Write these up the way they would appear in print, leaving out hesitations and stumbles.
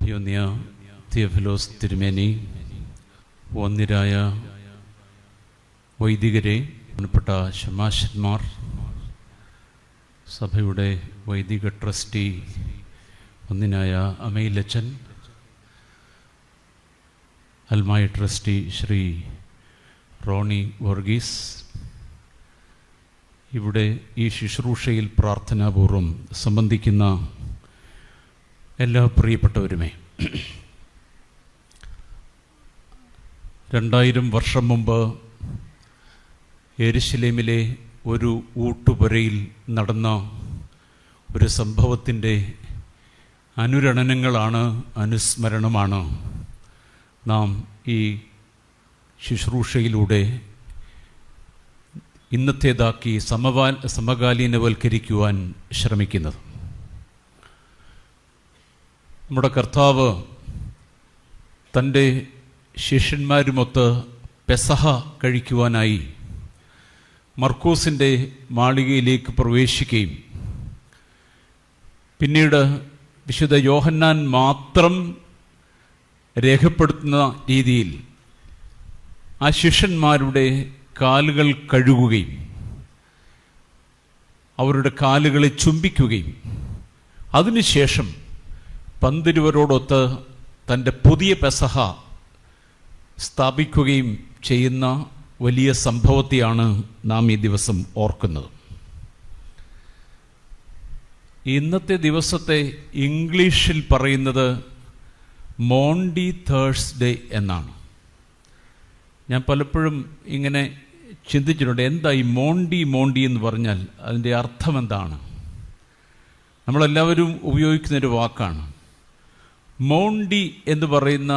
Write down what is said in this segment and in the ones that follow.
അഭിവന്യ തിയോഫിലോസ് തിരുമേനി, വന്ദ്യരായ വൈദികരെ, ബഹുമാനപ്പെട്ട ശമാശന്മാർ, സഭയുടെ വൈദിക ട്രസ്റ്റി വന്ദ്യനായ അമയിലച്ചൻ, അൽമായ ട്രസ്റ്റി ശ്രീ റോണി വർഗീസ്, ഇവിടെ ഈ ശുശ്രൂഷയിൽ പ്രാർത്ഥനാപൂർവം സംബന്ധിക്കുന്ന എല്ലാ പ്രിയപ്പെട്ടവരുമേ, 2000 വർഷം മുമ്പ് യെരുശലേമിലെ ഒരു ഊട്ടുപുരയിൽ നടന്ന ഒരു സംഭവത്തിൻ്റെ അനുരണനങ്ങളാണ്, അനുസ്മരണമാണ് നാം ഈ ശുശ്രൂഷയിലൂടെ ഇന്നത്തേതാക്കി സമകാലീനവൽക്കരിക്കുവാൻ ശ്രമിക്കുന്നത്. നമ്മുടെ കർത്താവ് തൻ്റെ ശിഷ്യന്മാരുമൊത്ത് പെസഹ കഴിക്കുവാനായി മർക്കോസിൻ്റെ മാളികയിലേക്ക് പ്രവേശിക്കുകയും പിന്നീട് വിശുദ്ധ യോഹന്നാൻ മാത്രം രേഖപ്പെടുത്തുന്ന രീതിയിൽ ആ ശിഷ്യന്മാരുടെ കാലുകൾ കഴുകുകയും അവരുടെ കാലുകളെ ചുംബിക്കുകയും അതിനുശേഷം പന്തിരുവരോടൊത്ത് തൻ്റെ പുതിയ പെസഹ സ്ഥാപിക്കുകയും ചെയ്യുന്ന വലിയ സംഭവത്തെയാണ് നാം ഈ ദിവസം ഓർക്കുന്നത്. ഇന്നത്തെ ദിവസത്തെ ഇംഗ്ലീഷിൽ പറയുന്നത് മോണ്ടി തേഴ്സ്ഡേ എന്നാണ്. ഞാൻ പലപ്പോഴും ഇങ്ങനെ ചിന്തിച്ചിട്ടുണ്ട്, എന്താ ഈ മോണ്ടി എന്ന് പറഞ്ഞാൽ അതിൻ്റെ അർത്ഥം എന്താണ്? നമ്മളെല്ലാവരും ഉപയോഗിക്കുന്നൊരു വാക്കാണ്. മോണ്ടി എന്ന് പറയുന്ന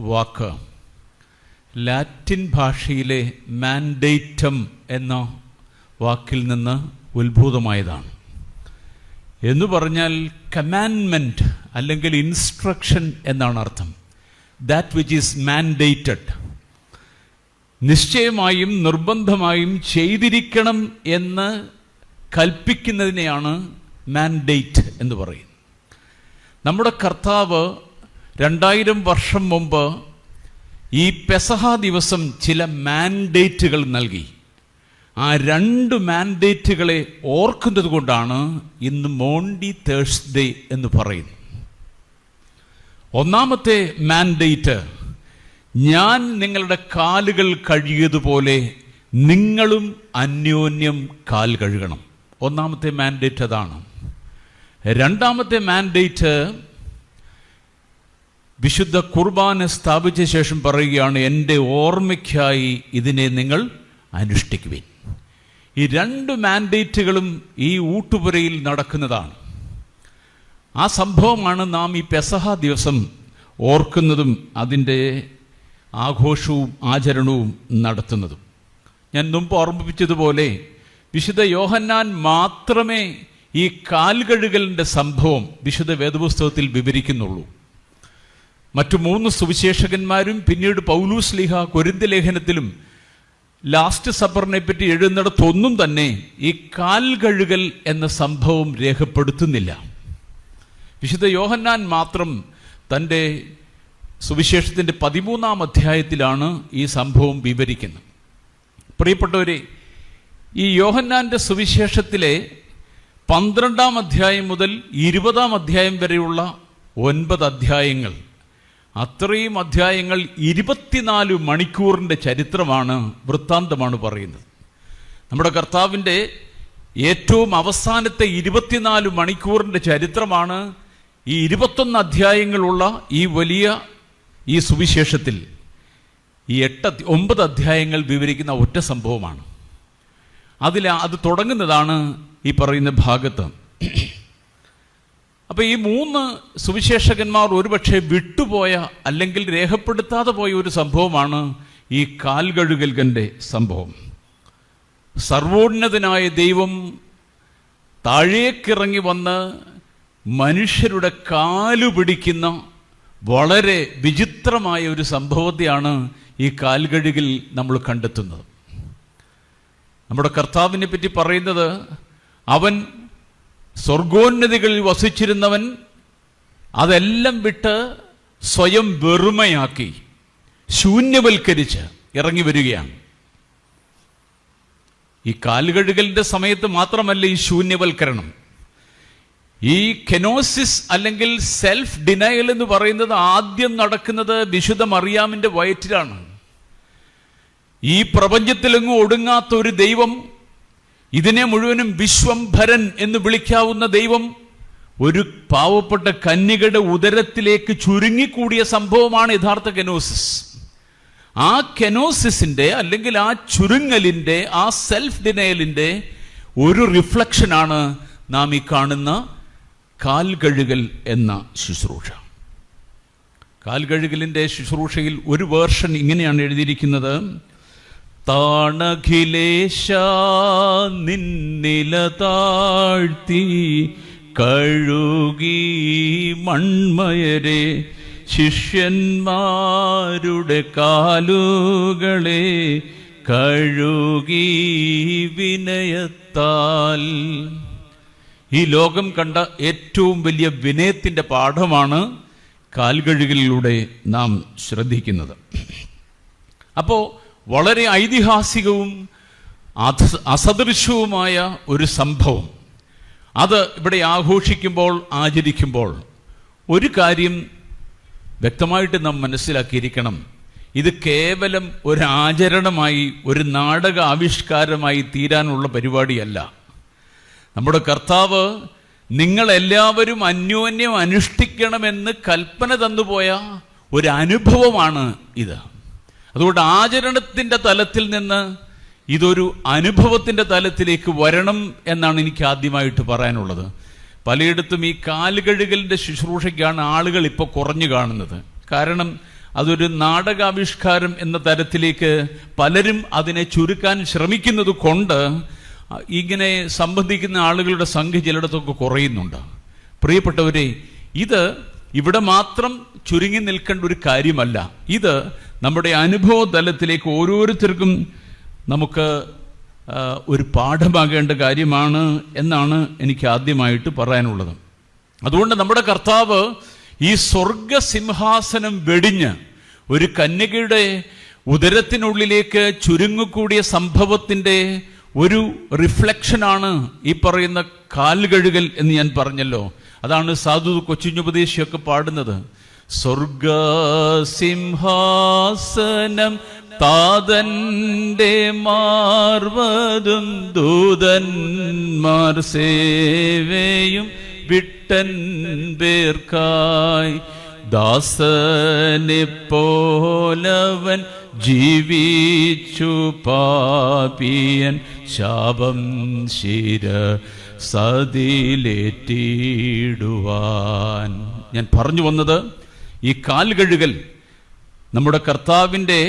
വാക്ക് ലാറ്റിൻ ഭാഷയിലെ മാൻഡേറ്റം എന്ന വാക്കിൽ നിന്ന് ഉത്ഭൂതമായതാണ്. എന്ന് പറഞ്ഞാൽ കമാൻഡ്മെൻറ്റ് അല്ലെങ്കിൽ ഇൻസ്ട്രക്ഷൻ എന്നാണ് അർത്ഥം. ദാറ്റ് വിച്ച് ഈസ് മാൻഡേറ്റഡ്, നിശ്ചയമായും നിർബന്ധമായും ചെയ്തിരിക്കണം എന്ന് കൽപ്പിക്കുന്നതിനെയാണ് മാൻഡേറ്റ് എന്ന് പറയുന്നത്. നമ്മുടെ കർത്താവ് 2000 വർഷം മുമ്പ് ഈ പെസഹ ദിവസം ചില മാൻഡേറ്റുകൾ നൽകി. ആ 2 മാൻഡേറ്റുകളെ ഓർക്കുന്നത് കൊണ്ടാണ് ഇന്ന് മോണ്ടി തേഴ്സ്ഡേ എന്ന് പറയുന്നത്. ഒന്നാമത്തെ മാൻഡേറ്റ്, ഞാൻ നിങ്ങളുടെ കാലുകൾ കഴുകിയതുപോലെ നിങ്ങളും അന്യോന്യം കാൽ കഴുകണം. ഒന്നാമത്തെ മാൻഡേറ്റ് അതാണ്. രണ്ടാമത്തെ മാൻഡേറ്റ്, വിശുദ്ധ കുർബാന സ്ഥാപിച്ച ശേഷം പറയുകയാണ്, എൻ്റെ ഓർമ്മയ്ക്കായി ഇതിനെ നിങ്ങൾ അനുഷ്ഠിക്കുവിൻ. ഈ 2 മാൻഡേറ്റുകളും ഈ ഊട്ടുപുരയിൽ നടക്കുന്നതാണ്. ആ സംഭവമാണ് നാം ഈ പെസഹ ദിവസം ഓർക്കുന്നതും അതിൻ്റെ ആഘോഷവും ആചരണവും നടത്തുന്നതും. ഞാൻ മുമ്പ് ഓർമ്മിപ്പിച്ചതുപോലെ വിശുദ്ധ യോഹന്നാൻ മാത്രമേ ഈ കാൽകഴുകലിൻ്റെ സംഭവം വിശുദ്ധ വേദപുസ്തകത്തിൽ വിവരിക്കുന്നുള്ളൂ. മറ്റു 3 സുവിശേഷകന്മാരും പിന്നീട് പൗലൂസ് ശ്ലീഹ കൊരിന്ത്യ ലേഖനത്തിലും ലാസ്റ്റ് സപ്പറിനെ പറ്റി എഴുതുന്നിടത്തൊന്നും തന്നെ ഈ കാൽകഴുകൽ എന്ന സംഭവം രേഖപ്പെടുത്തുന്നില്ല. വിശുദ്ധ യോഹന്നാൻ മാത്രം തൻ്റെ സുവിശേഷത്തിൻ്റെ 13-ാം അധ്യായത്തിലാണ് ഈ സംഭവം വിവരിക്കുന്നത്. പ്രിയപ്പെട്ടവരെ, ഈ യോഹന്നാൻ്റെ സുവിശേഷത്തിലെ 12-ാം അധ്യായം മുതൽ 20-ാം അധ്യായം വരെയുള്ള 9 അധ്യായങ്ങൾ, അത്രയും അധ്യായങ്ങൾ 24 മണിക്കൂറിൻ്റെ ചരിത്രമാണ്, വൃത്താന്തമാണ് പറയുന്നത്. നമ്മുടെ കർത്താവിൻ്റെ ഏറ്റവും അവസാനത്തെ 24 മണിക്കൂറിൻ്റെ ചരിത്രമാണ് ഈ 21 അധ്യായങ്ങളുള്ള ഈ വലിയ ഈ സുവിശേഷത്തിൽ ഈ 9 അധ്യായങ്ങൾ വിവരിക്കുന്ന ഒറ്റ സംഭവമാണ്. അത് തുടങ്ങുന്നതാണ് ഈ പറയുന്ന ഭാഗത്ത്. അപ്പോൾ ഈ 3 സുവിശേഷകന്മാർ ഒരുപക്ഷെ വിട്ടുപോയ അല്ലെങ്കിൽ രേഖപ്പെടുത്താതെ പോയ ഒരു സംഭവമാണ് ഈ കാൽകഴുകൽകൻ്റെ സംഭവം. സർവോന്നതനായ ദൈവം താഴേക്കിറങ്ങി വന്ന് മനുഷ്യരുടെ കാലു പിടിക്കുന്ന വളരെ വിചിത്രമായ ഒരു സംഭവത്തെയാണ് ഈ കാൽകഴുകിൽ നമ്മൾ കണ്ടെത്തുന്നത്. നമ്മുടെ കർത്താവിനെ പറ്റി പറയുന്നത്, അവൻ സ്വർഗോന്നതികളിൽ വസിച്ചിരുന്നവൻ അതെല്ലാം വിട്ട് സ്വയം വെറുമയാക്കി ശൂന്യവൽക്കരിച്ച് ഇറങ്ങി വരികയാണ്. ഈ കാലുകഴുകലിന്റെ സമയത്ത് മാത്രമല്ല ഈ ശൂന്യവൽക്കരണം. ഈ കെനോസിസ് അല്ലെങ്കിൽ സെൽഫ് ഡിനയൽ എന്ന് പറയുന്നത് ആദ്യം നടക്കുന്നത് വിശുദ്ധ മറിയാമിന്റെ വയറ്റിലാണ്. ഈ പ്രപഞ്ചത്തിലെങ്ങും ഒടുങ്ങാത്ത ഒരു ദൈവം, ഇതിനെ മുഴുവനും വിശ്വംഭരൻ എന്ന് വിളിക്കാവുന്ന ദൈവം ഒരു പാവപ്പെട്ട കന്യകയുടെ ഉദരത്തിലേക്ക് ചുരുങ്ങിക്കൂടിയ സംഭവമാണ് യഥാർത്ഥ കെനോസിസ്. ആ കെനോസിസിന്റെ അല്ലെങ്കിൽ ആ ചുരുങ്ങലിന്റെ, ആ സെൽഫ് ഡിനയലിന്റെ ഒരു റിഫ്ലക്ഷനാണ് നാം ഈ കാണുന്ന കാൽകഴുകൽ എന്ന ശുശ്രൂഷ. കാൽകഴുകലിന്റെ ശുശ്രൂഷയിൽ ഒരു വേർഷൻ ഇങ്ങനെയാണ് എഴുതിയിരിക്കുന്നത്: താണഖിലേശ നിന്നില താഴ്ത്തി കഴുകി മൺമയരെ ശിഷ്യന്മാരുടെ കാലുകളെ കഴുകി വിനയത്താൽ. ഈ ലോകം കണ്ട ഏറ്റവും വലിയ വിനയത്തിൻ്റെ പാഠമാണ് കാൽകഴുകലിലൂടെ നാം ശ്രദ്ധിക്കുന്നത്. അപ്പോൾ വളരെ ഐതിഹാസികവും അസദൃശവുമായ ഒരു സംഭവം, അത് ഇവിടെ ആഘോഷിക്കുമ്പോൾ, ആചരിക്കുമ്പോൾ ഒരു കാര്യം വ്യക്തമായിട്ട് നാം മനസ്സിലാക്കിയിരിക്കണം. ഇത് കേവലം ഒരു ആചരണമായി, ഒരു നാടക ആവിഷ്കാരമായി തീരാനുള്ള പരിപാടിയല്ല. നമ്മുടെ കർത്താവ് നിങ്ങളെല്ലാവരും അന്യോന്യം അനുഷ്ഠിക്കണമെന്ന് കൽപ്പന തന്നുപോയ ഒരു അനുഭവമാണ് ഇത്. അതുകൊണ്ട് ആചരണത്തിൻ്റെ തലത്തിൽ നിന്ന് ഇതൊരു അനുഭവത്തിൻ്റെ തലത്തിലേക്ക് വരണം എന്നാണ് എനിക്ക് ആദ്യമായിട്ട് പറയാനുള്ളത്. പലയിടത്തും ഈ കാലുകഴുകലിൻ്റെ ശുശ്രൂഷയ്ക്കാണ് ആളുകൾ ഇപ്പോൾ കുറഞ്ഞു കാണുന്നത്. കാരണം അതൊരു നാടകാവിഷ്കാരം എന്ന തരത്തിലേക്ക് പലരും അതിനെ ചുരുക്കാൻ ശ്രമിക്കുന്നത് കൊണ്ട് ഇങ്ങനെ സംബന്ധിക്കുന്ന ആളുകളുടെ സംഖ്യ ചിലയിടത്തൊക്കെ കുറയുന്നുണ്ട്. പ്രിയപ്പെട്ടവരെ, ഇത് ഇവിടെ മാത്രം ചുരുങ്ങി നിൽക്കേണ്ട ഒരു കാര്യമല്ല. ഇത് നമ്മുടെ അനുഭവ തലത്തിലേക്ക് ഓരോരുത്തർക്കും നമുക്ക് ഒരു പാഠമാകേണ്ട കാര്യമാണ് എന്നാണ് എനിക്ക് ആദ്യമായിട്ട് പറയാനുള്ളത്. അതുകൊണ്ട് നമ്മുടെ കർത്താവ് ഈ സ്വർഗസിംഹാസനം വെടിഞ്ഞ് ഒരു കന്യകയുടെ ഉദരത്തിനുള്ളിലേക്ക് ചുരുങ്ങിക്കൂടിയ സംഭവത്തിൻ്റെ ഒരു റിഫ്ലക്ഷനാണ് ഈ പറയുന്ന കാൽകഴുകൽ എന്ന് ഞാൻ പറഞ്ഞല്ലോ. അതാണ് സാധു കൊച്ചുഞ്ഞുപദേശിയൊക്കെ പാടുന്നത്. സ്വർഗസിംഹാസനം താതന്റെ മാർവതും ദൂതന്മാർ സേവയും വിട്ടൻ പേർക്കായി ദാസനെ പോലവൻ ജീവിച്ചു പാപിയൻ ശാപം ശിരസതിലേറ്റിടുവാൻ. ഞാൻ പറഞ്ഞു വന്നത്, ഈ കാൽകഴുകൽ നമ്മുടെ കർത്താവിൻ്റെ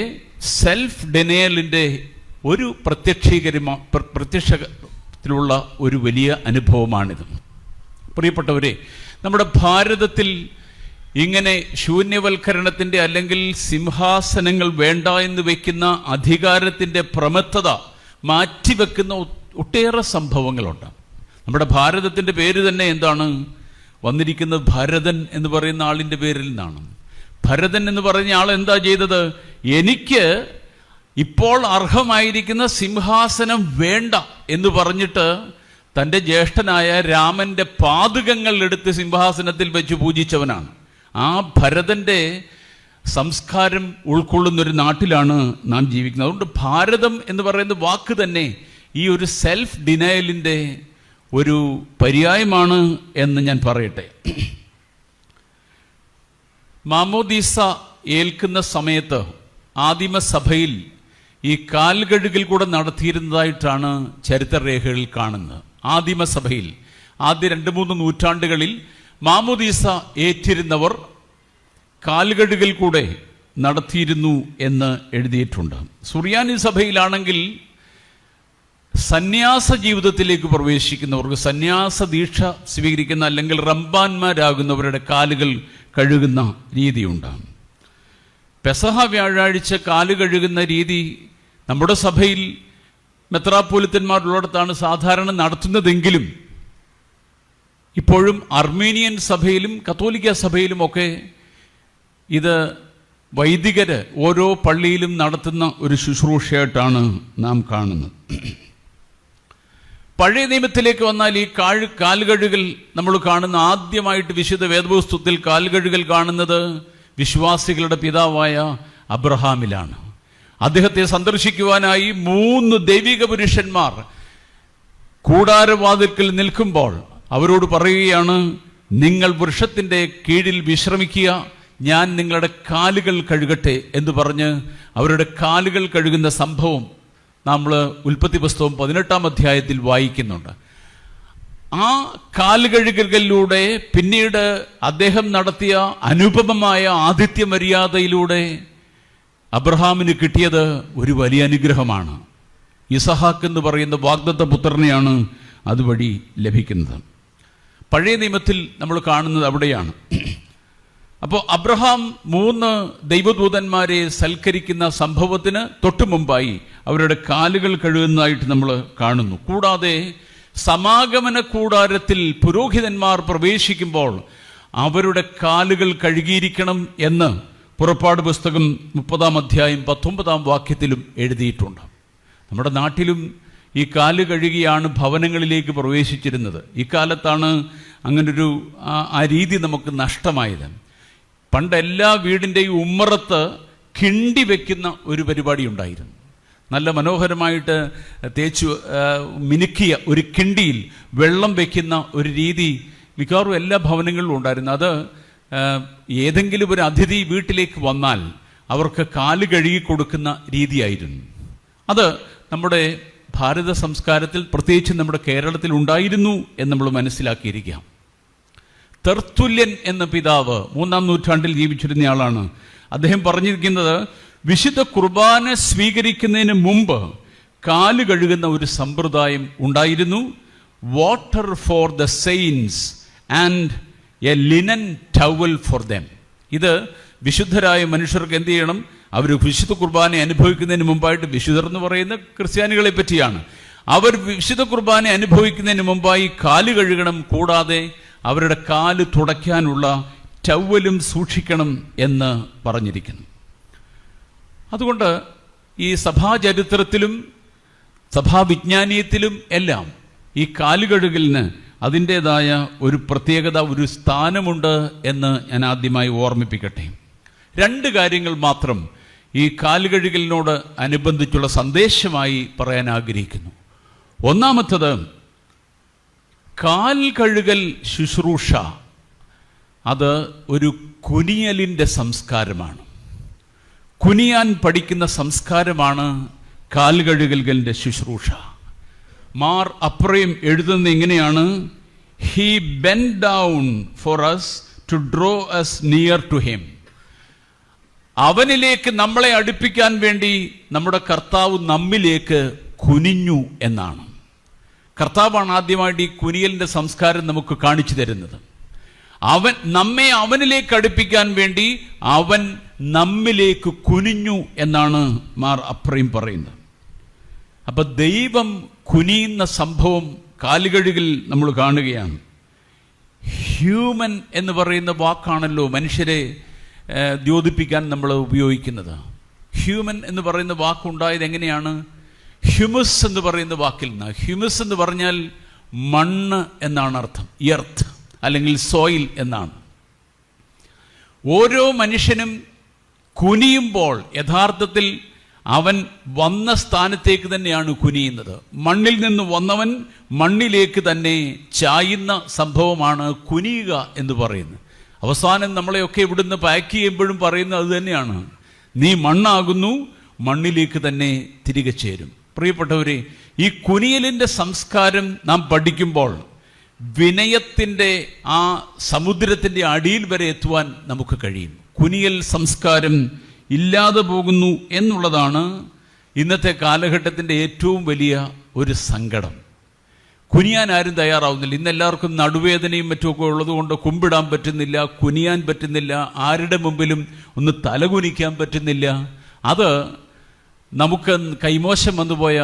സെൽഫ് ഡെനയലിൻ്റെ ഒരു പ്രത്യക്ഷത്തിലുള്ള ഒരു വലിയ അനുഭവമാണിത്. പ്രിയപ്പെട്ടവരെ, നമ്മുടെ ഭാരതത്തിൽ ഇങ്ങനെ ശൂന്യവൽക്കരണത്തിൻ്റെ അല്ലെങ്കിൽ സിംഹാസനങ്ങൾ വേണ്ട എന്ന് വയ്ക്കുന്ന അധികാരത്തിൻ്റെ പ്രമത്തത മാറ്റിവെക്കുന്ന ഒട്ടേറെ സംഭവങ്ങളുണ്ട്. നമ്മുടെ ഭാരതത്തിൻ്റെ പേര് തന്നെ എന്താണ് വന്നിരിക്കുന്നത്? ഭരതൻ എന്ന് പറയുന്ന ആളിൻ്റെ പേരിൽ നിന്നാണ്. ഭരതൻ എന്ന് പറഞ്ഞ ആൾ എന്താ ചെയ്തത്? എനിക്ക് ഇപ്പോൾ അർഹമായിരിക്കുന്ന സിംഹാസനം വേണ്ട എന്ന് പറഞ്ഞിട്ട് തൻ്റെ ജ്യേഷ്ഠനായ രാമൻ്റെ പാദുകങ്ങൾ എടുത്ത് സിംഹാസനത്തിൽ വെച്ച് പൂജിച്ചവനാണ്. ആ ഭരതൻ്റെ സംസ്കാരം ഉൾക്കൊള്ളുന്നൊരു നാട്ടിലാണ് നാം ജീവിക്കുന്നത്. അതുകൊണ്ട് ഭാരതം എന്ന് പറയുന്ന വാക്ക് തന്നെ ഈ ഒരു സെൽഫ് ഡിനയലിൻ്റെ ഒരു പര്യായമാണ് എന്ന് ഞാൻ പറയട്ടെ. മാമോദീസ ഏൽക്കുന്ന സമയത്ത് ആദിമസഭയിൽ ഈ കാൽകഴുകൽ കൂടെ നടത്തിയിരുന്നതായിട്ടാണ് ചരിത്രരേഖകളിൽ കാണുന്നത്. ആദിമസഭയിൽ ആദ്യ 2-3 നൂറ്റാണ്ടുകളിൽ മാമോദീസ ഏറ്റിരുന്നവർ കാൽകഴുകൽ കൂടെ നടത്തിയിരുന്നു എന്ന് എഴുതിയിട്ടുണ്ട്. സുറിയാനി സഭയിലാണെങ്കിൽ സന്യാസ ജീവിതത്തിലേക്ക് പ്രവേശിക്കുന്നവർക്ക്, സന്യാസ ദീക്ഷ സ്വീകരിക്കുന്ന അല്ലെങ്കിൽ റംബാന്മാരാകുന്നവരുടെ കാലുകൾ കഴുകുന്ന രീതിയുണ്ട്. പെസഹ വ്യാഴാഴ്ച കാല് കഴുകുന്ന രീതി നമ്മുടെ സഭയിൽ മെത്രാപ്പോലിത്തന്മാരുള്ളിടത്താണ് സാധാരണ നടത്തുന്നതെങ്കിലും ഇപ്പോഴും അർമേനിയൻ സഭയിലും കത്തോലിക്ക സഭയിലുമൊക്കെ ഇത് വൈദികര് ഓരോ പള്ളിയിലും നടത്തുന്ന ഒരു ശുശ്രൂഷയായിട്ടാണ് നാം കാണുന്നത്. പഴയ നിയമത്തിലേക്ക് വന്നാൽ ഈ കാൽകഴുകൽ നമ്മൾ കാണുന്ന ആദ്യമായിട്ട് വിശുദ്ധ വേദപുസ്തകത്തിൽ കാൽകഴുകൽ കാണുന്നത് വിശ്വാസികളുടെ പിതാവായ അബ്രഹാമിലാണ്. അദ്ദേഹത്തെ സന്ദർശിക്കുവാനായി 3 ദൈവിക പുരുഷന്മാർ കൂടാരവാതിൽക്കൽ നിൽക്കുമ്പോൾ അവരോട് പറയുകയാണ്, നിങ്ങൾ വൃക്ഷത്തിൻ്റെ കീഴിൽ വിശ്രമിക്കുക, ഞാൻ നിങ്ങളുടെ കാലുകൾ കഴുകട്ടെ എന്ന് പറഞ്ഞ് അവരുടെ കാലുകൾ കഴുകുന്ന സംഭവം നമ്മൾ ഉൽപ്പത്തി പുസ്തകം 18-ാം അധ്യായത്തിൽ വായിക്കുന്നുണ്ട്. ആ കാലുകഴുകലിലൂടെ പിന്നീട് അദ്ദേഹം നടത്തിയ അനുപമമായ ആതിഥ്യ മര്യാദയിലൂടെ അബ്രഹാമിന് കിട്ടിയത് ഒരു വലിയ അനുഗ്രഹമാണ്. ഇസഹാക്ക് എന്ന് പറയുന്ന വാഗ്ദത്ത പുത്രനെയാണ് അതുവഴി ലഭിക്കുന്നത്. പഴയ നിയമത്തിൽ നമ്മൾ കാണുന്നത് അവിടെയാണ്. അപ്പോൾ അബ്രഹാം 3 ദൈവദൂതന്മാരെ സൽക്കരിക്കുന്ന സംഭവത്തിന് തൊട്ടു മുമ്പായി അവരുടെ കാലുകൾ കഴുകുന്നതായിട്ട് നമ്മൾ കാണുന്നു. കൂടാതെ സമാഗമന കൂടാരത്തിൽ പുരോഹിതന്മാർ പ്രവേശിക്കുമ്പോൾ അവരുടെ കാലുകൾ കഴുകിയിരിക്കണം എന്ന് പുറപ്പാട് പുസ്തകം 30-ാം അധ്യായം 19-ാം വാക്യത്തിലും എഴുതിയിട്ടുണ്ട്. നമ്മുടെ നാട്ടിലും ഈ കാല് കഴുകിയാണ് ഭവനങ്ങളിലേക്ക് പ്രവേശിച്ചിരുന്നത്. ഇക്കാലത്താണ് അങ്ങനൊരു ആ രീതി നമുക്ക് നഷ്ടമായത്. പണ്ട് എല്ലാ വീടിൻ്റെയും ഉമ്മറത്ത് കിണ്ടി വയ്ക്കുന്ന ഒരു പരിപാടി ഉണ്ടായിരുന്നു. നല്ല മനോഹരമായിട്ട് തേച്ച് മിനുക്കിയ ഒരു കിണ്ടിയിൽ വെള്ളം വയ്ക്കുന്ന ഒരു രീതി മിക്കവാറും എല്ലാ ഭവനങ്ങളിലും ഉണ്ടായിരുന്നു. അത് ഏതെങ്കിലും ഒരു അതിഥി വീട്ടിലേക്ക് വന്നാൽ അവർക്ക് കാല് കഴുകി കൊടുക്കുന്ന രീതിയായിരുന്നു. അത് നമ്മുടെ ഭാരത സംസ്കാരത്തിൽ, പ്രത്യേകിച്ച് നമ്മുടെ കേരളത്തിൽ ഉണ്ടായിരുന്നു എന്ന് നമ്മൾ മനസ്സിലാക്കിയിരിക്കാം. തെർത്തുല്യൻ എന്ന പിതാവ് 3-ാം നൂറ്റാണ്ടിൽ ജീവിച്ചിരുന്നയാളാണ്. അദ്ദേഹം പറഞ്ഞിരിക്കുന്നത്, വിശുദ്ധ കുർബാന സ്വീകരിക്കുന്നതിന് മുമ്പ് കാല് കഴുകുന്ന ഒരു സമ്പ്രദായം ഉണ്ടായിരുന്നു. Water for the saints and A linen towel for them. ഇത് വിശുദ്ധരായ മനുഷ്യർക്ക് എന്ത് ചെയ്യണം? അവർ വിശുദ്ധ കുർബാന അനുഭവിക്കുന്നതിന് മുമ്പായിട്ട്, വിശുദ്ധർ എന്ന് പറയുന്ന ക്രിസ്ത്യാനികളെ പറ്റിയാണ്, അവർ വിശുദ്ധ കുർബാന അനുഭവിക്കുന്നതിന് മുമ്പായി കാല് കഴുകണം. കൂടാതെ അവരുടെ കാല് തുടയ്ക്കാനുള്ള ടവലും സൂക്ഷിക്കണം എന്ന് പറഞ്ഞിരിക്കുന്നു. അതുകൊണ്ട് ഈ സഭാചരിത്രത്തിലും സഭാവിജ്ഞാനീയത്തിലും എല്ലാം ഈ കാലുകഴുകലിന് അതിൻ്റേതായ ഒരു പ്രത്യേകത, ഒരു സ്ഥാനമുണ്ട് എന്ന് ഞാൻ ആദ്യമായി ഓർമ്മിപ്പിക്കട്ടെ. 2 കാര്യങ്ങൾ മാത്രം ഈ കാലുകഴുകലിനോട് അനുബന്ധിച്ചുള്ള സന്ദേശമായി പറയാൻ ആഗ്രഹിക്കുന്നു. ഒന്നാമത്തത്, കാൽ കഴുകൽ ശുശ്രൂഷ അത് ഒരു കുനിയലിൻ്റെ സംസ്കാരമാണ്. കുനിയാൻ പഠിക്കുന്ന സംസ്കാരമാണ് കാൽകഴുകലിൻ്റെ ശുശ്രൂഷ. മാർ അപ്രയം എഴുതുന്നത് ഇങ്ങനെയാണ്: he bend down for us to draw us near to him. അവനിലേക്ക് നമ്മളെ അടുപ്പിക്കാൻ വേണ്ടി നമ്മുടെ കർത്താവ് നമ്മിലേക്ക് കുനിഞ്ഞു എന്നാണ്. കർത്താവാണ് ആദ്യമായിട്ട് ഈ കുനിയലിൻ്റെ സംസ്കാരം നമുക്ക് കാണിച്ചു തരുന്നത്. നമ്മെ അവനിലേക്ക് അടുപ്പിക്കാൻ വേണ്ടി അവൻ നമ്മിലേക്ക് കുനിഞ്ഞു എന്നാണ് മാർ അപ്രയും പറയുന്നത്. അപ്പൊ ദൈവം കുനിയുന്ന സംഭവം കാലുകഴുകിൽ നമ്മൾ കാണുകയാണ്. ഹ്യൂമൻ എന്ന് പറയുന്ന വാക്കാണല്ലോ മനുഷ്യരെ ദ്യോതിപ്പിക്കാൻ നമ്മൾ ഉപയോഗിക്കുന്നത്. ഹ്യൂമൻ എന്ന് പറയുന്ന വാക്കുണ്ടായത് എങ്ങനെയാണ്? ഹ്യൂമസ് എന്ന് പറയുന്ന വാക്കിൽ നിന്ന്. ഹ്യൂമസ് എന്ന് പറഞ്ഞാൽ മണ്ണ് എന്നാണ് അർത്ഥം, എർത്ത് അല്ലെങ്കിൽ സോയിൽ എന്നാണ്. ഓരോ മനുഷ്യനും കുനിയുമ്പോൾ യഥാർത്ഥത്തിൽ അവൻ വന്ന സ്ഥാനത്തേക്ക് തന്നെയാണ് കുനിയുന്നത്. മണ്ണിൽ നിന്ന് വന്നവൻ മണ്ണിലേക്ക് തന്നെ ചായുന്ന സംഭവമാണ് കുനിയുക എന്ന് പറയുന്നത്. അവസാനം നമ്മളെയൊക്കെ ഇവിടുന്ന് പാക്ക് ചെയ്യുമ്പോഴും പറയുന്നത് അത് തന്നെയാണ്: നീ മണ്ണാകുന്നു, മണ്ണിലേക്ക് തന്നെ തിരികെ ചേരും. പ്രിയപ്പെട്ടവരെ, ഈ കുനിയലിൻ്റെ സംസ്കാരം നാം പഠിക്കുമ്പോൾ വിനയത്തിൻ്റെ ആ സമുദ്രത്തിൻ്റെ അടിയിൽ വരെ എത്തുവാൻ നമുക്ക് കഴിയും. കുനിയൽ സംസ്കാരം ഇല്ലാതെ പോകുന്നു എന്നുള്ളതാണ് ഇന്നത്തെ കാലഘട്ടത്തിൻ്റെ ഏറ്റവും വലിയ ഒരു സങ്കടം. കുനിയാൻ ആരും തയ്യാറാവുന്നില്ല. ഇന്ന് എല്ലാവർക്കും നടുവേദനയും മറ്റുമൊക്കെ ഉള്ളതുകൊണ്ട് കുമ്പിടാൻ പറ്റുന്നില്ല, കുനിയാൻ പറ്റുന്നില്ല, ആരുടെ മുമ്പിലും ഒന്ന് തലകുനിക്കാൻ പറ്റുന്നില്ല. അത് നമുക്ക് കൈമോശം വന്നുപോയ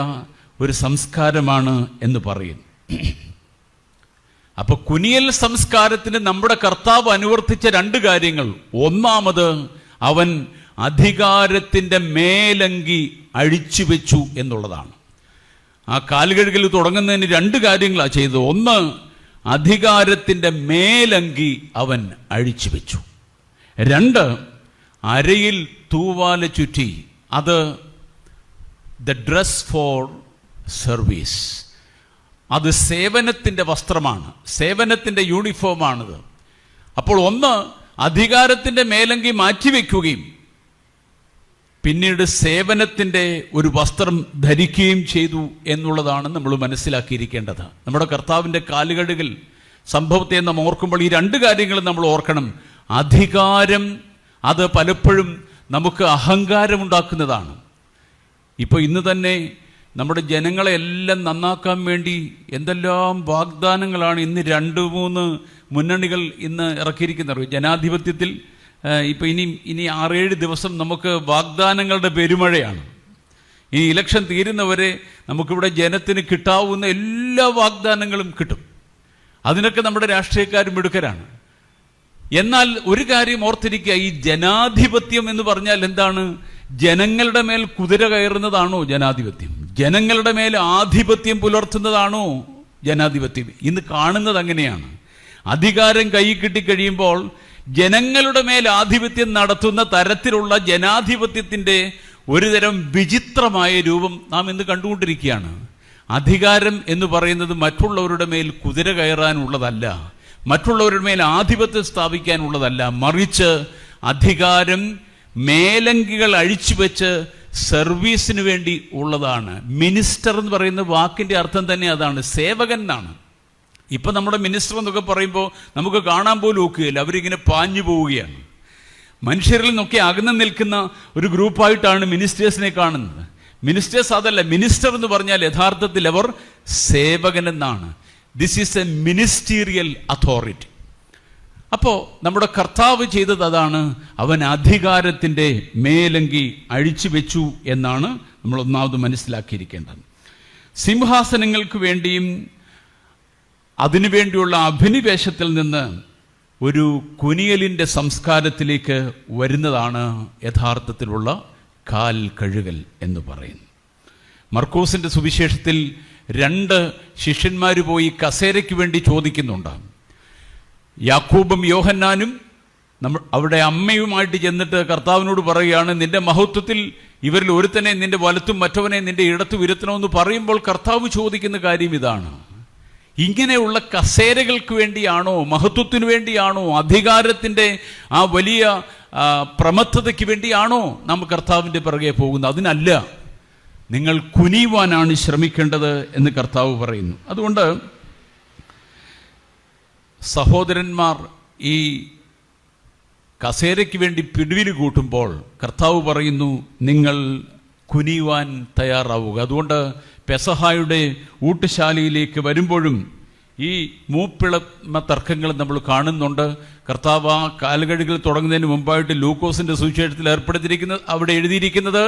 ഒരു സംസ്കാരമാണ് എന്ന് പറയും. അപ്പൊ കുനിയൽ സംസ്കാരത്തിന് നമ്മുടെ കർത്താവ് അനുവർത്തിച്ച 2 കാര്യങ്ങൾ. ഒന്നാമത് അവൻ അധികാരത്തിൻ്റെ മേലങ്കി അഴിച്ചു വെച്ചു എന്നുള്ളതാണ്. ആ കാലുകഴുകൽ തുടങ്ങുന്നതിന് രണ്ട് കാര്യങ്ങളാണ് ചെയ്തത്. ഒന്ന്, അധികാരത്തിൻ്റെ മേലങ്കി അവൻ അഴിച്ചു വെച്ചു. രണ്ട്, അരയിൽ തൂവാല ചുറ്റി. അത് ദ ഡ്രസ് ഫോർ സർവീസ്. അത് സേവനത്തിൻ്റെ വസ്ത്രമാണ്, സേവനത്തിൻ്റെ യൂണിഫോമാണിത്. അപ്പോൾ ഒന്ന്, അധികാരത്തിൻ്റെ മേലങ്കി മാറ്റിവെക്കുകയും പിന്നീട് സേവനത്തിൻ്റെ ഒരു വസ്ത്രം ധരിക്കുകയും ചെയ്തു എന്നുള്ളതാണ് നമ്മൾ മനസ്സിലാക്കിയിരിക്കേണ്ടത്. നമ്മുടെ കർത്താവിൻ്റെ കാലുകഴുകൽ സംഭവത്തെ നാം ഓർക്കുമ്പോൾ ഈ രണ്ട് കാര്യങ്ങളും നമ്മൾ ഓർക്കണം. അധികാരം അത് പലപ്പോഴും നമുക്ക് അഹങ്കാരമുണ്ടാക്കുന്നതാണ്. ഇപ്പോൾ ഇന്ന് തന്നെ നമ്മുടെ ജനങ്ങളെ എല്ലാം നന്നാക്കാൻ വേണ്ടി എന്തെല്ലാം വാഗ്ദാനങ്ങളാണ് ഇന്ന് 2-3 മുന്നണികൾ ഇന്ന് ഇറക്കിയിരിക്കുന്നത്. ജനാധിപത്യത്തിൽ ഇപ്പോൾ ഇനി 6-7 ദിവസം നമുക്ക് വാഗ്ദാനങ്ങളുടെ പെരുമഴയാണ്. ഇനി ഇലക്ഷൻ തീരുന്നവരെ നമുക്കിവിടെ ജനത്തിന് കിട്ടാവുന്ന എല്ലാ വാഗ്ദാനങ്ങളും കിട്ടും. അതിനൊക്കെ നമ്മുടെ രാഷ്ട്രീയക്കാരും മിടുക്കരാണ്. എന്നാൽ ഒരു കാര്യം ഓർത്തിരിക്കുക, ഈ ജനാധിപത്യം എന്ന് പറഞ്ഞാൽ എന്താണ്? ജനങ്ങളുടെ മേൽ കുതിര കയറുന്നതാണോ ജനാധിപത്യം? ജനങ്ങളുടെ മേൽ ആധിപത്യം പുലർത്തുന്നതാണോ ജനാധിപത്യം? ഇന്ന് കാണുന്നത് അങ്ങനെയാണ്. അധികാരം കൈ കിട്ടിക്കഴിയുമ്പോൾ ജനങ്ങളുടെ മേൽ ആധിപത്യം നടത്തുന്ന തരത്തിലുള്ള ജനാധിപത്യത്തിൻ്റെ ഒരുതരം വിചിത്രമായ രൂപം നാം ഇന്ന് കണ്ടുകൊണ്ടിരിക്കുകയാണ്. അധികാരം എന്ന് പറയുന്നത് മറ്റുള്ളവരുടെ മേൽ കുതിര കയറാനുള്ളതല്ല, മറ്റുള്ളവരുടെ മേൽ ആധിപത്യം സ്ഥാപിക്കാനുള്ളതല്ല. മറിച്ച് അധികാരം മേലങ്കികൾ അഴിച്ചുവെച്ച് സർവീസിന് വേണ്ടി ഉള്ളതാണ്. മിനിസ്റ്റർ എന്ന് പറയുന്ന വാക്കിൻ്റെ അർത്ഥം തന്നെ അതാണ്, സേവകൻ എന്നാണ്. ഇപ്പം നമ്മുടെ മിനിസ്റ്റർ എന്നൊക്കെ പറയുമ്പോൾ നമുക്ക് കാണാൻ പോലും ഒക്കുകയില്ല, അവരിങ്ങനെ പാഞ്ഞു പോവുകയാണ്. മനുഷ്യരിൽ നിന്നൊക്കെ അകന്നു നിൽക്കുന്ന ഒരു ഗ്രൂപ്പായിട്ടാണ് മിനിസ്റ്റേഴ്സിനെ കാണുന്നത്. മിനിസ്റ്റേഴ്സ് അതല്ല, മിനിസ്റ്റർ എന്ന് പറഞ്ഞാൽ യഥാർത്ഥത്തിൽ അവർ സേവകൻ എന്നാണ്. This is A ministerial authority. അപ്പോൾ നമ്മുടെ കർത്താവ് ചെയ്തത് അതാണ്. അവൻ അധികാരത്തിൻ്റെ മേലങ്കി അഴിച്ചു വെച്ചു എന്നാണ് നമ്മൾ ഒന്നാമത് മനസ്സിലാക്കിയിരിക്കേണ്ടത്. സിംഹാസനങ്ങൾക്ക് വേണ്ടിയും അതിനുവേണ്ടിയുള്ള അഭിനിവേശത്തിൽ നിന്ന് ഒരു കുനിയലിൻ്റെ സംസ്കാരത്തിലേക്ക് വരുന്നതാണ് യഥാർത്ഥത്തിലുള്ള കാൽ കഴുകൽ എന്ന് പറയുന്നു. മർക്കോസിൻ്റെ സുവിശേഷത്തിൽ 2 ശിഷ്യന്മാർ പോയി കസേരയ്ക്ക് വേണ്ടി ചോദിക്കുന്നുണ്ട്. യാക്കോബും യോഹന്നാനും അവിടെ അമ്മയുമായിട്ട് ചെന്നിട്ട് കർത്താവിനോട് പറയുകയാണ്, നിന്റെ മഹത്വത്തിൽ ഇവരിൽ ഒരുത്തനെ നിന്റെ വലത്തും മറ്റവനെ നിന്റെ ഇടത്തും ഇരുത്തണമെന്ന് പറയുമ്പോൾ കർത്താവ് ചോദിക്കുന്ന കാര്യം ഇതാണ്. ഇങ്ങനെയുള്ള കസേരകൾക്ക് വേണ്ടിയാണോ, മഹത്വത്തിന് വേണ്ടിയാണോ, അധികാരത്തിൻ്റെ ആ വലിയ പ്രമത്തതയ്ക്ക് വേണ്ടിയാണോ നാം കർത്താവിൻ്റെ പിറകെ പോകുന്നത്? അതിനല്ല, നിങ്ങൾ കുനിയുവാനാണ് ശ്രമിക്കേണ്ടത് എന്ന് കർത്താവ് പറയുന്നു. അതുകൊണ്ട് സഹോദരന്മാർ ഈ കസേരയ്ക്ക് വേണ്ടി പിടിവില് കൂട്ടുമ്പോൾ കർത്താവ് പറയുന്നു, നിങ്ങൾ കുനിയുവാൻ തയ്യാറാവുക. അതുകൊണ്ട് പെസഹായുടെ ഊട്ടുശാലയിലേക്ക് വരുമ്പോഴും ഈ മൂപ്പിളമ തർക്കങ്ങൾ നമ്മൾ കാണുന്നുണ്ട്. കർത്താവ് ആ കാലുകഴുകൽ തുടങ്ങുന്നതിന് മുമ്പായിട്ട് ലൂക്കോസിന്റെ സുവിശേഷത്തിൽ ഏർപ്പെടുത്തിയിരിക്കുന്നത്, അവിടെ എഴുതിയിരിക്കുന്നത്,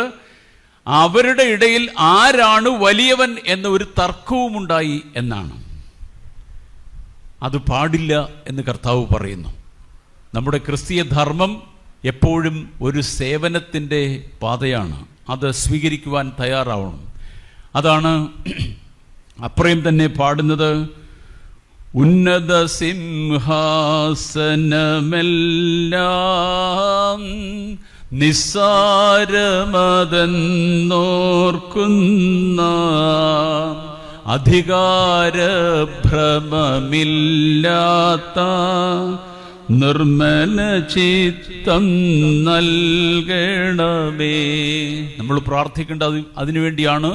അവരുടെ ഇടയിൽ ആരാണ് വലിയവൻ എന്ന ഒരു തർക്കവും ഉണ്ടായി എന്നാണ്. അത് പാടില്ല എന്ന് കർത്താവ് പറയുന്നു. നമ്മുടെ ക്രിസ്തീയ ധർമ്മം എപ്പോഴും ഒരു സേവനത്തിൻ്റെ പാതയാണ്. അത് സ്വീകരിക്കുവാൻ തയ്യാറാവണം. അതാണ് അപ്രയം തന്നെ പാടുന്നത്, ഉന്നത സിംഹാസനമെല്ലാം നിസ്സാരമതെന്നോർക്കുന്ന അധികാരഭ്രമമില്ലാത്ത നിർമ്മല ചിത്തം നൽകണമേ. നമ്മൾ പ്രാർത്ഥിക്കേണ്ടത് അതിനുവേണ്ടിയാണ്.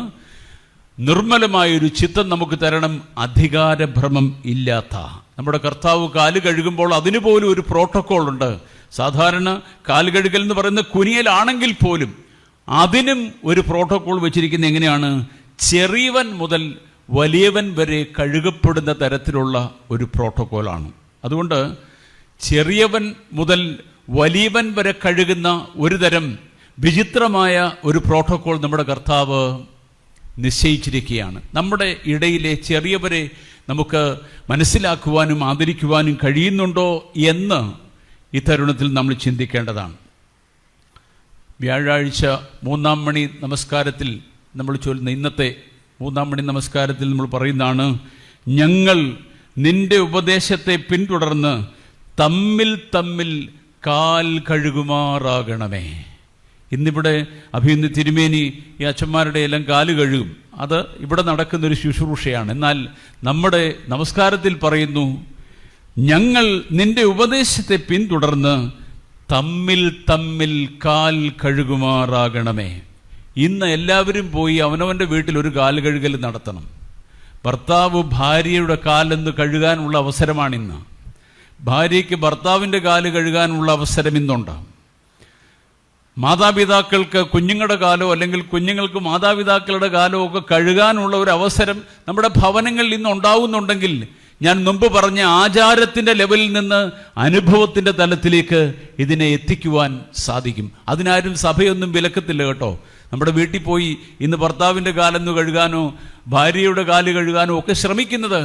നിർമ്മലമായൊരു ചിത്തം നമുക്ക് തരണം, അധികാരഭ്രമം ഇല്ലാത്ത. നമ്മുടെ കർത്താവ് കാല് കഴുകുമ്പോൾ അതിനു പോലും ഒരു പ്രോട്ടോക്കോൾ ഉണ്ട്. സാധാരണ കാല് കഴുകൽ എന്ന് പറയുന്ന കുനിയലാണെങ്കിൽ പോലും അതിനും ഒരു പ്രോട്ടോക്കോൾ വെച്ചിരിക്കുന്നത് എങ്ങനെയാണ്? ചെറിയവൻ മുതൽ വലിയവൻ വരെ കഴുകപ്പെടുന്ന തരത്തിലുള്ള ഒരു പ്രോട്ടോക്കോളാണ്. അതുകൊണ്ട് ചെറിയവൻ മുതൽ വലിയവൻ വരെ കഴുകുന്ന ഒരു തരം വിചിത്രമായ ഒരു പ്രോട്ടോക്കോൾ നമ്മുടെ കർത്താവ് നിശ്ചയിച്ചിരിക്കുകയാണ്. നമ്മുടെ ഇടയിലെ ചെറിയവരെ നമുക്ക് മനസ്സിലാക്കുവാനും ആദരിക്കുവാനും കഴിയുന്നുണ്ടോ എന്ന് ഈ തരുണത്തിൽ നമ്മൾ ചിന്തിക്കേണ്ടതാണ്. വ്യാഴാഴ്ച 3-ാം മണി നമസ്കാരത്തിൽ നമ്മൾ ചൊല്ലുന്ന ഇന്നത്തെ 3-ാം മണി നമസ്കാരത്തിൽ നമ്മൾ പറയുന്നതാണ്, ഞങ്ങൾ നിന്റെ ഉപദേശത്തെ പിന്തുടർന്ന് തമ്മിൽ തമ്മിൽ കാൽ കഴുകുമാറാകണമേ. ഇന്നിവിടെ അഭിനന്ദ തിരുമേനി ഈ അച്ഛന്മാരുടെ എല്ലാം കാല് കഴുകും. അത് ഇവിടെ നടക്കുന്നൊരു ശുശ്രൂഷയാണ്. എന്നാൽ നമ്മുടെ നമസ്കാരത്തിൽ പറയുന്നു, ഞങ്ങൾ നിന്റെ ഉപദേശത്തെ പിന്തുടർന്ന് തമ്മിൽ തമ്മിൽ കാൽ കഴുകുമാറാകണമേ. ഇന്ന് എല്ലാവരും പോയി അവനവൻ്റെ വീട്ടിൽ ഒരു കാൽ കഴുകൽ നടത്തണം. ഭർത്താവ് ഭാര്യയുടെ കാലെന്ന് കഴുകാനുള്ള അവസരമാണിന്ന്. ഭാര്യയ്ക്ക് ഭർത്താവിൻ്റെ കാല് കഴുകാനുള്ള അവസരം ഇന്നുണ്ട്. മാതാപിതാക്കൾക്ക് കുഞ്ഞുങ്ങളുടെ കാലോ അല്ലെങ്കിൽ കുഞ്ഞുങ്ങൾക്ക് മാതാപിതാക്കളുടെ കാലോ ഒക്കെ കഴുകാനുള്ള ഒരു അവസരം നമ്മുടെ ഭവനങ്ങളിൽ ഇന്ന് ഉണ്ടാവുന്നുണ്ടെങ്കിൽ, ഞാൻ മുമ്പ് പറഞ്ഞ ആചാരത്തിൻ്റെ ലെവലിൽ നിന്ന് അനുഭവത്തിൻ്റെ തലത്തിലേക്ക് ഇതിനെ എത്തിക്കുവാൻ സാധിക്കും. അതിനാരും സഭയൊന്നും വിലക്കത്തില്ല കേട്ടോ. നമ്മുടെ വീട്ടിൽ പോയി ഇന്ന് ഭർത്താവിൻ്റെ കാലെന്ന് കഴുകാനോ ഭാര്യയുടെ കാല് കഴുകാനോ ഒക്കെ ശ്രമിക്കുന്നത്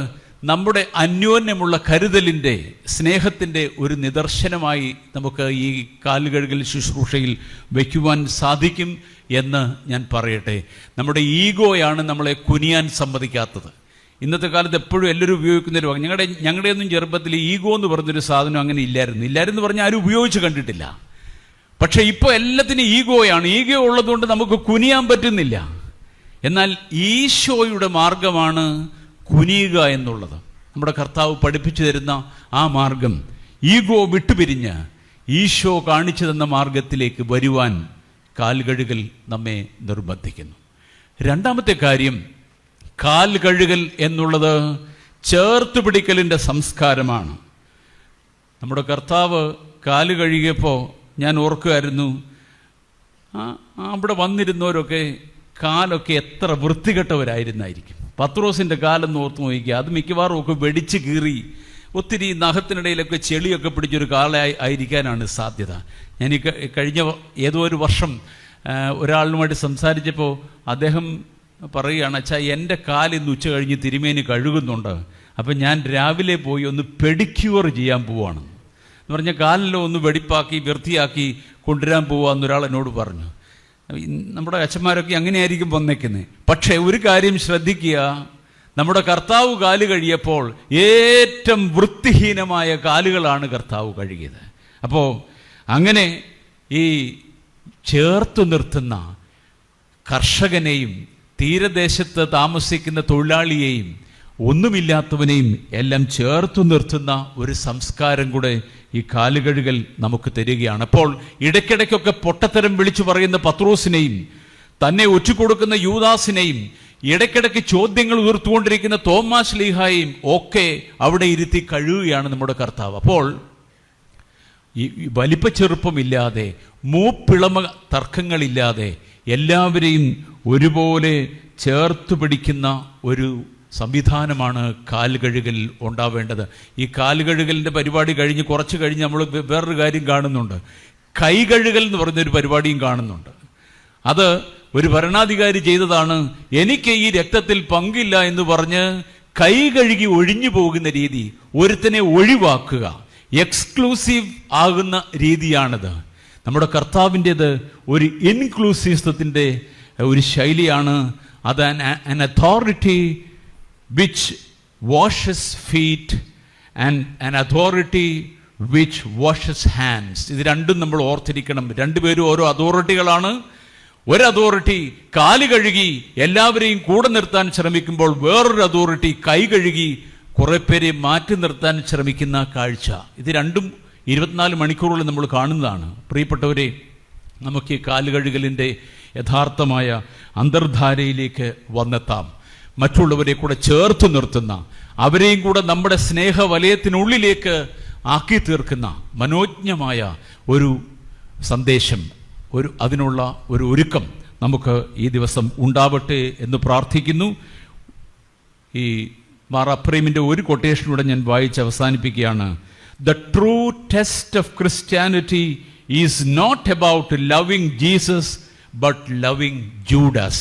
നമ്മുടെ അന്യോന്യമുള്ള കരുതലിൻ്റെ, സ്നേഹത്തിൻ്റെ ഒരു നിദർശനമായി നമുക്ക് ഈ കാലുകഴുകൽ ശുശ്രൂഷയിൽ വയ്ക്കുവാൻ സാധിക്കും എന്ന് ഞാൻ പറയട്ടെ. നമ്മുടെ ഈഗോയാണ് നമ്മളെ കുനിയാൻ സമ്മതിക്കാത്തത്. ഇന്നത്തെ കാലത്ത് എപ്പോഴും എല്ലാവരും ഉപയോഗിക്കുന്നൊരു ഞങ്ങളുടെയൊന്നും ചെറുപ്പത്തിൽ ഈഗോ എന്ന് പറഞ്ഞൊരു സാധനം അങ്ങനെ ഇല്ലായിരുന്നു പറഞ്ഞാൽ ആരും ഉപയോഗിച്ച് കണ്ടിട്ടില്ല. പക്ഷെ ഇപ്പോൾ എല്ലാത്തിനും ഈഗോയാണ്. ഈഗോ ഉള്ളതുകൊണ്ട് നമുക്ക് കുനിയാൻ പറ്റുന്നില്ല. എന്നാൽ ഈശോയുടെ മാർഗമാണ് കുനിയുക എന്നുള്ളത്. നമ്മുടെ കർത്താവ് പഠിപ്പിച്ചു തരുന്ന ആ മാർഗം, ഈഗോ വിട്ടുപിരിഞ്ഞ് ഈശോ കാണിച്ചു തന്ന മാർഗത്തിലേക്ക് വരുവാൻ കാൽ കഴുകൽ നമ്മെ നിർബന്ധിക്കുന്നു. രണ്ടാമത്തെ കാര്യം, കാൽ കഴുകൽ എന്നുള്ളത് ചേർത്ത് പിടിക്കലിൻ്റെ സംസ്കാരമാണ്. നമ്മുടെ കർത്താവ് കാല് കഴുകിയപ്പോൾ ഞാൻ ഓർക്കുമായിരുന്നു, അവിടെ വന്നിരുന്നവരൊക്കെ കാലൊക്കെ എത്ര വൃത്തികെട്ടവരായിരുന്നായിരിക്കും. പത്രോസിൻ്റെ കാലെന്ന് ഓർത്ത് നോക്കിക്കുക, അത് മിക്കവാറും ഒക്കെ വെടിച്ച് കീറി ഒത്തിരി നഖത്തിനിടയിലൊക്കെ ചെളിയൊക്കെ പിടിച്ചൊരു കാലായി ആയിരിക്കാനാണ് സാധ്യത. ഞാൻ കഴിഞ്ഞ ഏതോ ഒരു വർഷം ഒരാളുമായിട്ട് സംസാരിച്ചപ്പോൾ അദ്ദേഹം പറയുകയാണ്, അച്ഛാ എൻ്റെ കാലിന്ന് ഉച്ച കഴിഞ്ഞ് തിരുമേനി കഴുകുന്നുണ്ട്, അപ്പം ഞാൻ രാവിലെ പോയി ഒന്ന് പെഡിക്യൂർ ചെയ്യാൻ പോവാണ് എന്ന് പറഞ്ഞ കാലിലോ ഒന്ന് വെടിപ്പാക്കി വൃത്തിയാക്കി കൊണ്ടുവരാൻ പോവാന്നൊരാൾ എന്നോട് പറഞ്ഞു. നമ്മുടെ അച്ഛന്മാരൊക്കെ അങ്ങനെയായിരിക്കും വന്നേക്കുന്നത്. പക്ഷേ ഒരു കാര്യം ശ്രദ്ധിക്കുക, നമ്മുടെ കർത്താവ് കാല് കഴിയപ്പോൾ ഏറ്റവും വൃത്തിഹീനമായ കാലുകളാണ് കർത്താവ് കഴുകിയത്. അപ്പോൾ അങ്ങനെ ഈ ചേർത്തു നിർത്തുന്ന കർഷകനെയും തീരദേശത്ത് താമസിക്കുന്ന തൊഴിലാളിയെയും ഒന്നുമില്ലാത്തവനെയും എല്ലാം ചേർത്തു നിർത്തുന്ന ഒരു സംസ്കാരം കൂടെ ഈ കാലുകഴുകൽ നമുക്ക് തരികയാണ്. അപ്പോൾ ഇടയ്ക്കിടയ്ക്കൊക്കെ പൊട്ടത്തരം വിളിച്ചു പറയുന്ന പത്രോസിനെയും തന്നെ ഒറ്റുകൊടുക്കുന്ന യൂദാസിനെയും ഇടയ്ക്കിടയ്ക്ക് ചോദ്യങ്ങൾ ഉയർത്തുകൊണ്ടിരിക്കുന്ന തോമാ ശ്ലീഹായെയും ഒക്കെ അവിടെ ഇരുത്തി കഴുകുകയാണ് നമ്മുടെ കർത്താവ്. അപ്പോൾ ഈ വലിപ്പച്ചെറുപ്പമില്ലാതെ മൂപ്പിളമ തർക്കങ്ങളില്ലാതെ എല്ലാവരെയും ഒരുപോലെ ചേർത്ത് പിടിക്കുന്ന ഒരു സംവിധാനമാണ് കാലുകഴുകൽ ഉണ്ടാവേണ്ടത്. ഈ കാലുകഴുകലിൻ്റെ പരിപാടി കഴിഞ്ഞ് കുറച്ച് കഴിഞ്ഞ് നമ്മൾ വേറൊരു കാര്യം കാണുന്നുണ്ട്, കൈകഴുകൽ എന്ന് പറഞ്ഞൊരു പരിപാടിയും കാണുന്നുണ്ട്. അത് ഒരു ഭരണാധികാരി ചെയ്തതാണ്. എനിക്ക് ഈ രക്തത്തിൽ പങ്കില്ല എന്ന് പറഞ്ഞ് കൈ കഴുകി ഒഴിഞ്ഞു പോകുന്ന രീതി, ഒരുത്തനെ ഒഴിവാക്കുക, എക്സ്ക്ലൂസീവ് ആകുന്ന രീതിയാണിത്. നമ്മുടെ കർത്താവിൻ്റേത് ഒരു ഇൻക്ലൂസീവത്തിൻ്റെ ഒരു ശൈലിയാണ്. അത് an authority which washes feet and an authority which washes hands. ഇത് രണ്ടും നമ്മൾ ഓർത്തിരിക്കണം. രണ്ടുപേരും ഓരോ അതോറിറ്റികളാണ്. ഒരു അതോറിറ്റി കാല് കഴുകി എല്ലാവരെയും കൂടെ നിർത്താൻ ശ്രമിക്കുമ്പോൾ വേറൊരു അതോറിറ്റി കൈ കഴുകി കുറെ പേരെ മാറ്റി നിർത്താൻ ശ്രമിക്കുന്ന കാഴ്ച. ഇത് രണ്ടും 24 മണിക്കൂറുകളിൽ നമ്മൾ കാണുന്നതാണ്. പ്രിയപ്പെട്ടവരെ, നമുക്ക് ഈ കാലുകഴുകലിൻ്റെ യഥാർത്ഥമായ അന്തർധാരയിലേക്ക് വന്നെത്താം. മറ്റുള്ളവരെ കൂടെ ചേർത്ത് നിർത്തുന്ന, അവരെയും കൂടെ നമ്മുടെ സ്നേഹവലയത്തിനുള്ളിലേക്ക് ആക്കി തീർക്കുന്ന മനോജ്ഞമായ ഒരു സന്ദേശം, അതിനുള്ള ഒരു ഒരുക്കം നമുക്ക് ഈ ദിവസം ഉണ്ടാവട്ടെ എന്ന് പ്രാർത്ഥിക്കുന്നു. ഈ മാർ അപ്രേമിൻ്റെ ഒരു കൊട്ടേഷനൂടെ ഞാൻ വായിച്ച് അവസാനിപ്പിക്കുകയാണ്. The true test of Christianity is not about loving Jesus but loving Judas.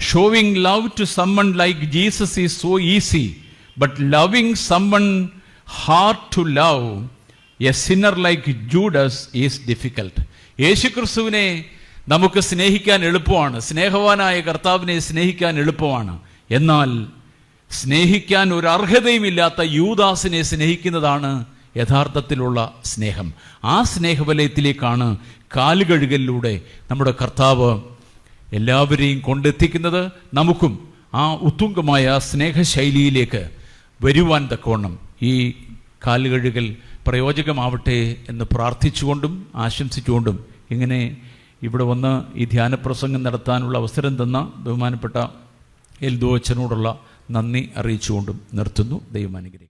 Showing love to someone like Jesus is so easy, but loving someone hard to love, a sinner like Judas, is difficult. യേശുക്രിസ്തുവിനെ നമുക്ക് സ്നേഹിക്കാൻ എളുപ്പമാണ്, സ്നേഹവാനായ കർത്താവിനെ സ്നേഹിക്കാൻ എളുപ്പമാണ്. എന്നാൽ സ്നേഹിക്കാൻ ഒരു അർഹതയുമില്ലാത്ത യൂദാസിനെ സ്നേഹിക്കുന്നതാണ് യഥാർത്ഥത്തിലുള്ള സ്നേഹം. ആ സ്നേഹവലയത്തിലേക്കാണ് കാലുകഴുകലിലൂടെ നമ്മുടെ കർത്താവ് എല്ലാവരെയും കൊണ്ടെത്തിക്കുന്നത്. നമുക്കും ആ ഉത്തുംഗമായ സ്നേഹശൈലിയിലേക്ക് വരുവാൻ തക്കവണ്ണം ഈ കാലുകഴുകൽ പ്രയോജകമാവട്ടെ എന്ന് പ്രാർത്ഥിച്ചുകൊണ്ടും ആശംസിച്ചുകൊണ്ടും ഇങ്ങനെ ഇവിടെ വന്ന് ഈ ധ്യാനപ്രസംഗം നടത്താനുള്ള അവസരം തന്ന ബഹുമാനപ്പെട്ട എൽദോ അച്ഛനോടുള്ള നന്ദി അറിയിച്ചുകൊണ്ടും നിർത്തുന്നു. ദൈവം അനുഗ്രഹിക്കട്ടെ.